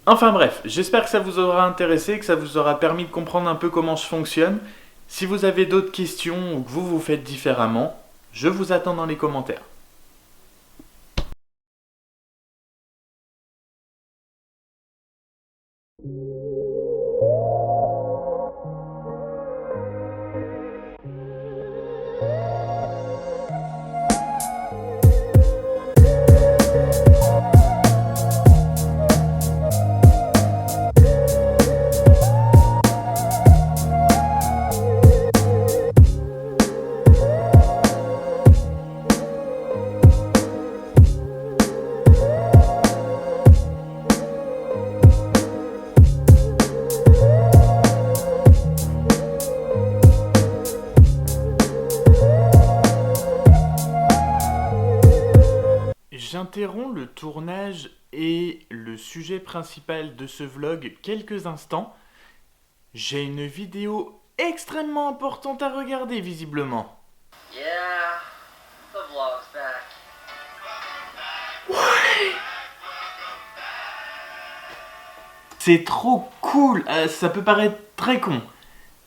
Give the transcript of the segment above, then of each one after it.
Enfin bref, j'espère que ça vous aura intéressé, que ça vous aura permis de comprendre un peu comment je fonctionne. Si vous avez d'autres questions ou que vous faites différemment, je vous attends dans les commentaires. J'interromps le tournage et le sujet principal de ce vlog quelques instants. J'ai une vidéo extrêmement importante à regarder visiblement. Yeah, the vlog's back. C'est trop cool, ça peut paraître très con.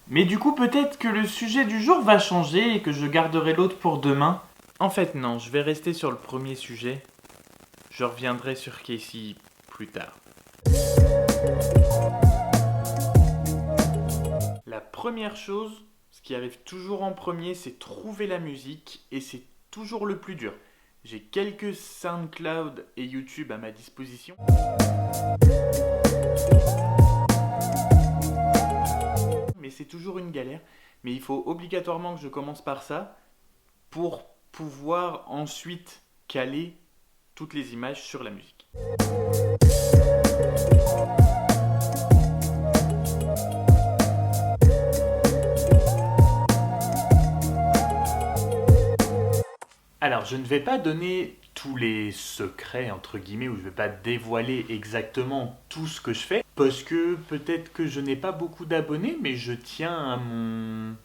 Mais du coup peut-être que le sujet du jour va changer et que je garderai l'autre pour demain. En fait non, je vais rester sur le premier sujet. Je reviendrai sur Casey plus tard. La première chose, ce qui arrive toujours en premier, c'est trouver la musique et c'est toujours le plus dur. J'ai quelques SoundCloud et YouTube à ma disposition. Mais c'est toujours une galère. Mais il faut obligatoirement que je commence par ça pour pouvoir ensuite caler toutes les images sur la musique. Alors, je ne vais pas donner tous les secrets, entre guillemets, ou je ne vais pas dévoiler exactement tout ce que je fais, parce que peut-être que je n'ai pas beaucoup d'abonnés, mais je tiens à mon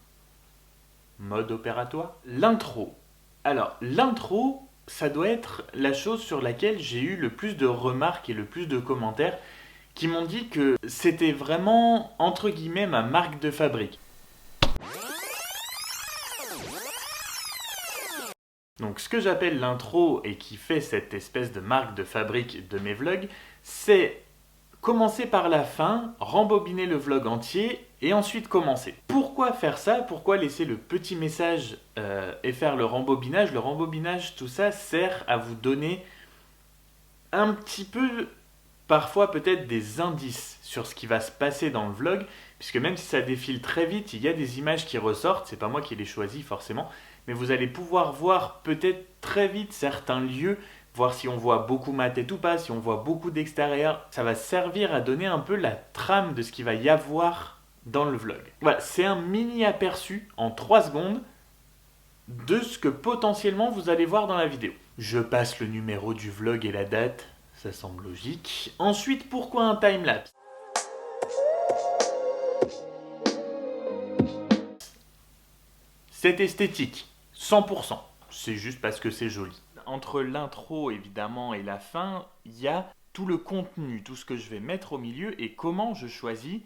mode opératoire. L'intro. Alors, l'intro, ça doit être la chose sur laquelle j'ai eu le plus de remarques et le plus de commentaires qui m'ont dit que c'était vraiment, entre guillemets, ma marque de fabrique. Donc ce que j'appelle l'intro et qui fait cette espèce de marque de fabrique de mes vlogs, c'est commencer par la fin, rembobiner le vlog entier et ensuite commencer. Pourquoi faire ça? Pourquoi laisser le petit message et faire le rembobinage? Le rembobinage, tout ça sert à vous donner un petit peu, parfois peut-être des indices sur ce qui va se passer dans le vlog, puisque même si ça défile très vite, il y a des images qui ressortent, c'est pas moi qui les choisis forcément, mais vous allez pouvoir voir peut-être très vite certains lieux, voir si on voit beaucoup ma tête ou pas, si on voit beaucoup d'extérieur. Ça va servir à donner un peu la trame de ce qu'il va y avoir dans le vlog. Voilà, c'est un mini aperçu en 3 secondes de ce que potentiellement vous allez voir dans la vidéo. Je passe le numéro du vlog et la date, ça semble logique. Ensuite, pourquoi un timelapse? C'est esthétique, 100%. C'est juste parce que c'est joli. Entre l'intro évidemment et la fin, il y a tout le contenu, tout ce que je vais mettre au milieu et comment je choisis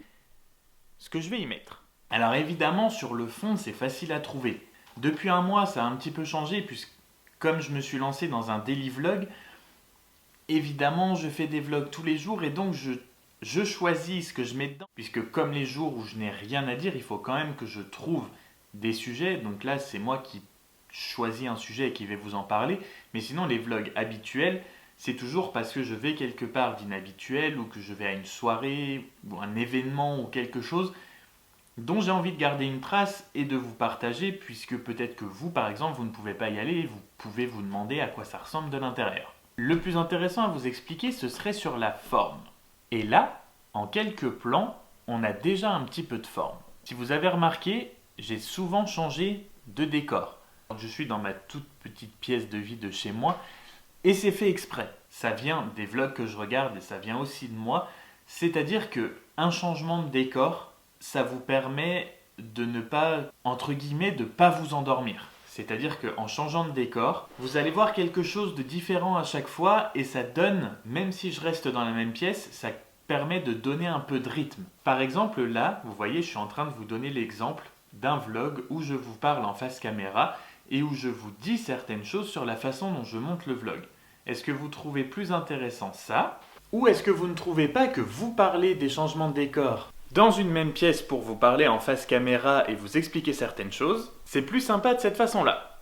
ce que je vais y mettre. Alors évidemment, sur le fond, c'est facile à trouver. Depuis un mois, ça a un petit peu changé puisque comme je me suis lancé dans un daily vlog, évidemment, je fais des vlogs tous les jours et donc je choisis ce que je mets dedans. Puisque comme les jours où je n'ai rien à dire, il faut quand même que je trouve des sujets. Donc là, c'est moi qui choisis un sujet et qui vais vous en parler. Mais sinon, les vlogs habituels, c'est toujours parce que je vais quelque part d'inhabituel ou que je vais à une soirée ou un événement ou quelque chose dont j'ai envie de garder une trace et de vous partager, puisque peut-être que vous, par exemple, vous ne pouvez pas y aller et vous pouvez vous demander à quoi ça ressemble de l'intérieur. Le plus intéressant à vous expliquer, ce serait sur la forme. Et là, en quelques plans, on a déjà un petit peu de forme. Si vous avez remarqué, j'ai souvent changé de décor. Je suis dans ma toute petite pièce de vie de chez moi et c'est fait exprès. Ça vient des vlogs que je regarde et ça vient aussi de moi. C'est-à-dire qu'un changement de décor, ça vous permet de ne pas, entre guillemets, de ne pas vous endormir. C'est-à-dire qu'en changeant de décor, vous allez voir quelque chose de différent à chaque fois et ça donne, même si je reste dans la même pièce, ça permet de donner un peu de rythme. Par exemple, là, vous voyez, je suis en train de vous donner l'exemple d'un vlog où je vous parle en face caméra et où je vous dis certaines choses sur la façon dont je monte le vlog. Est-ce que vous trouvez plus intéressant ça? Ou est-ce que vous ne trouvez pas que vous parlez des changements de décor dans une même pièce pour vous parler en face caméra et vous expliquer certaines choses, c'est plus sympa de cette façon-là?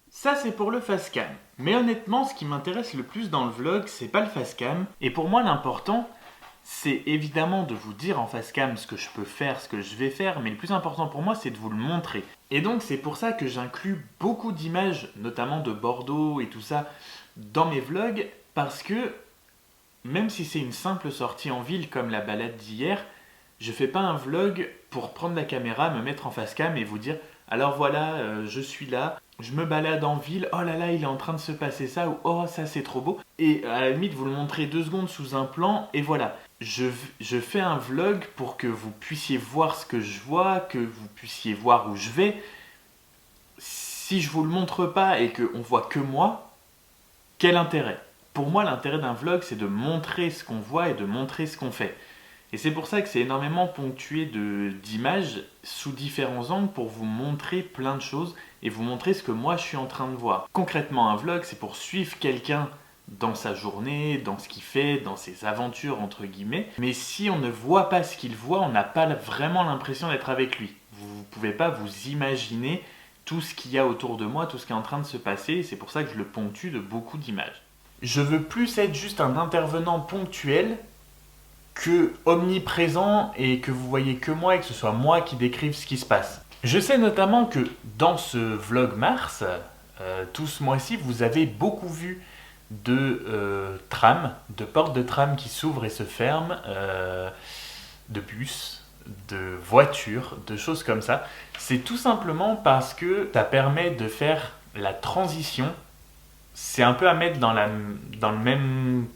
Ça, c'est pour le facecam. Mais honnêtement, ce qui m'intéresse le plus dans le vlog, c'est pas le facecam. Et pour moi, l'important, c'est évidemment de vous dire en facecam ce que je peux faire, ce que je vais faire, mais le plus important pour moi, c'est de vous le montrer. Et donc, c'est pour ça que j'inclus beaucoup d'images, notamment de Bordeaux et tout ça, dans mes vlogs, parce que même si c'est une simple sortie en ville comme la balade d'hier, je fais pas un vlog pour prendre la caméra, me mettre en facecam et vous dire « Alors voilà, je suis là, je me balade en ville, oh là là, il est en train de se passer ça » ou « Oh, ça c'est trop beau ». Et à la limite, vous le montrez 2 secondes sous un plan et voilà. Je fais un vlog pour que vous puissiez voir ce que je vois, que vous puissiez voir où je vais. Si je vous le montre pas et qu'on voit que moi, quel intérêt? Pour moi, l'intérêt d'un vlog, c'est de montrer ce qu'on voit et de montrer ce qu'on fait. Et c'est pour ça que c'est énormément ponctué d'images sous différents angles pour vous montrer plein de choses et vous montrer ce que moi je suis en train de voir. Concrètement, un vlog, c'est pour suivre quelqu'un dans sa journée, dans ce qu'il fait, dans ses aventures entre guillemets. Mais si on ne voit pas ce qu'il voit, on n'a pas vraiment l'impression d'être avec lui. Vous ne pouvez pas vous imaginer tout ce qu'il y a autour de moi, tout ce qui est en train de se passer. Et c'est pour ça que je le ponctue de beaucoup d'images. Je veux plus être juste un intervenant ponctuel que omniprésent et que vous voyez que moi et que ce soit moi qui décrive ce qui se passe. Je sais notamment que dans ce vlog Mars, tout ce mois-ci, vous avez beaucoup vu de trams, de portes de tram qui s'ouvrent et se ferment, de bus, de voitures, de choses comme ça. C'est tout simplement parce que ça permet de faire la transition. C'est un peu à mettre dans le même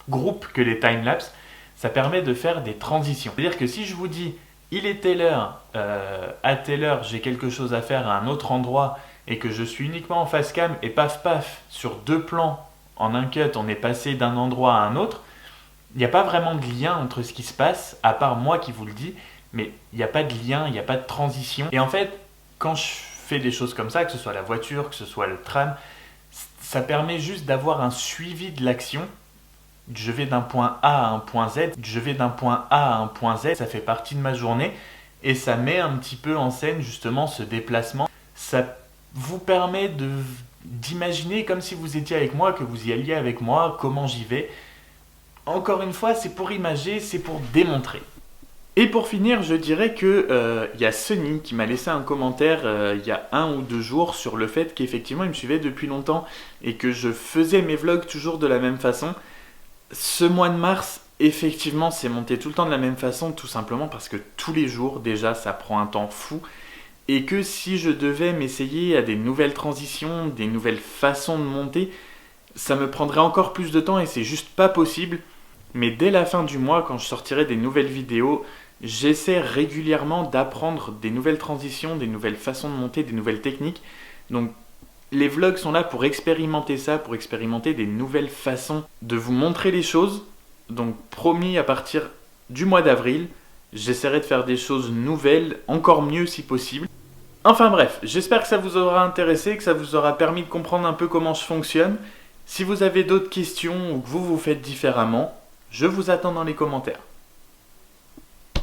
groupe que les timelapses. Ça permet de faire des transitions. C'est-à-dire que si je vous dis il est telle heure, à telle heure j'ai quelque chose à faire à un autre endroit et que je suis uniquement en face cam et paf paf sur 2 plans en un cut on est passé d'un endroit à un autre, il n'y a pas vraiment de lien entre ce qui se passe à part moi qui vous le dis, mais il n'y a pas de lien, il n'y a pas de transition. Et en fait, quand je fais des choses comme ça, que ce soit la voiture, que ce soit le tram, ça permet juste d'avoir un suivi de l'action. Je vais d'un point A à un point Z, je vais d'un point A à un point Z, ça fait partie de ma journée et ça met un petit peu en scène justement ce déplacement. Ça vous permet d'imaginer comme si vous étiez avec moi, que vous y alliez avec moi, comment j'y vais. Encore une fois, c'est pour imager, c'est pour démontrer. Et pour finir, je dirais que y a Sunny qui m'a laissé un commentaire il y a 1 ou 2 jours sur le fait qu'effectivement il me suivait depuis longtemps et que je faisais mes vlogs toujours de la même façon. Ce mois de mars, effectivement, c'est monté tout le temps de la même façon, tout simplement parce que tous les jours, déjà, ça prend un temps fou. Et que si je devais m'essayer à des nouvelles transitions, des nouvelles façons de monter, ça me prendrait encore plus de temps et c'est juste pas possible. Mais dès la fin du mois, quand je sortirai des nouvelles vidéos, j'essaie régulièrement d'apprendre des nouvelles transitions, des nouvelles façons de monter, des nouvelles techniques. Donc, les vlogs sont là pour expérimenter ça, pour expérimenter des nouvelles façons de vous montrer les choses. Donc promis, à partir du mois d'avril, j'essaierai de faire des choses nouvelles, encore mieux si possible. Enfin bref, j'espère que ça vous aura intéressé, que ça vous aura permis de comprendre un peu comment je fonctionne. Si vous avez d'autres questions ou que vous faites différemment, je vous attends dans les commentaires.